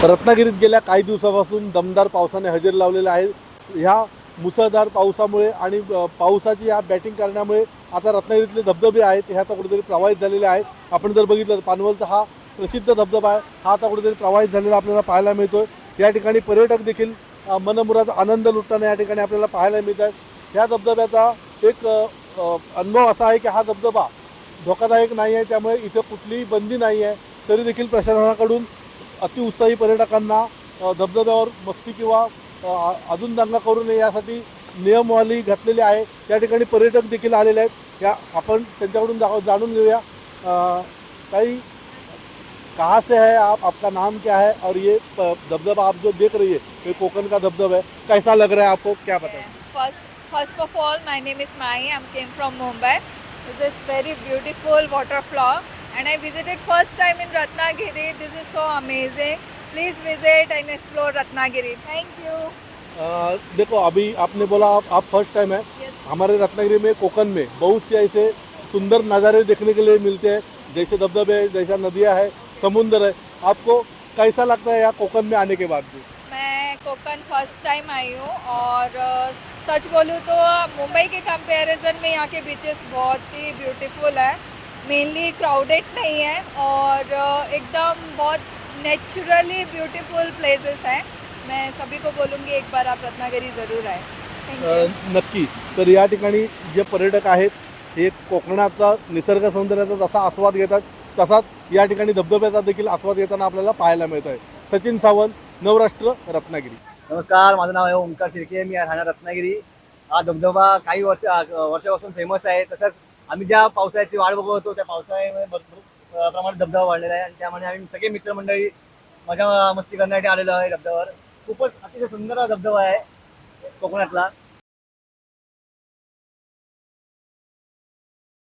रत्नागिरीत गेल्या काही दिवसापासून दमदार पावसाने हजेरी लावलेले आहे। ह्या मुसळधार पावसामुळे आणि पावसाची ह्या बॅटिंग करण्यामुळे आता रत्नागिरीतले धबधबे आहेत हे आता कुठेतरी प्रवाहित झालेले आहेत। आपण जर बघितलं तर पानवलचा हा प्रसिद्ध धबधबा आहे, हा आता कुठेतरी प्रवाहित झालेला आपल्याला पाहायला मिळतोय। या ठिकाणी पर्यटक देखील मनमुराद आनंद लुटताना या ठिकाणी आपल्याला पाहायला मिळत आहे। ह्या धबधब्याचा एक अनुभव असा आहे की हा धबधबा धोकादायक नाही आहे, त्यामुळे इथे कुठलीही बंदी नाही आहे। तरी देखील प्रशासनाकडून अतिउत्साही पर्यटकांना धबधब्यावर मस्ती किंवा अजून दंगा करू नये यासाठी नियमावली घातलेली आहे। त्या ठिकाणी पर्यटक देखील आलेले आहेत, या आपण त्यांच्याकडून जाणून घेऊया। काही कहाँ से है आप, आपका नाम क्या है और ये धबधबा आप जो देख रही है ये कोकन का धबधबा है, कैसा लग रहा है आपको, क्या बताएं? First of all, my name is Mai. I came from Mumbai. This is very beautiful waterfall, and I visited first time in Ratnagiri. This is so amazing. Please visit and explore Ratnagiri. Thank you. देखो अभी आपने बोला आप first time है। Yes. हमारे रत्नागिरी में कोकन में बहुत से ऐसे सुंदर नज़ारे देखने के लिए मिलते हैं, जैसे धबधबे है, जैसा नदियाँ है, समुंदर है। आपको कैसा लगता है यहाँ कोकन में आने के बाद भी? मैं कोकन फर्स्ट टाइम आई हूँ और सच बोलूँ तो मुंबई के कंपैरिजन में यहाँ के बीचेस बहुत ही ब्यूटीफुल है। मेनली क्राउडेड नहीं है और एकदम बहुत नेचुरली ब्यूटीफुल प्लेसेस हैं। मैं सभी को बोलूँगी एक बार आप रत्नागिरी ज़रूर आए। Thank you. नक्की। तर या ठिकाणी जे पर्यटक आहेत हे कोकणाचा निसर्ग सौंदर्याचा जसा आस्वाद घेतात तसाच या ठिकाणी धबधब्याचा देखील आस्वाद घेताना आपल्याला पाहायला मिळत आहे। सचिन सावंत, नवराष्ट्र, रत्नागिरी। नमस्कार, माझं नाव आहे ओंकार शिर्के, मी राहणार रत्नागिरी। हा धबधबा काही वर्षापासून फेमस आहे। तसंच आम्ही ज्या पावसाळ्याची वाट बघत होतो त्या पावसाळ्यामध्ये भरपूर प्रमाणात धबधबा वाढलेला आहे आणि त्यामुळे आम्ही सगळे मित्रमंडळी मजा मस्ती करण्यासाठी आलेलो आहे धबधब्यावर। खूपच अतिशय सुंदर हा धबधबा आहे कोकणातला।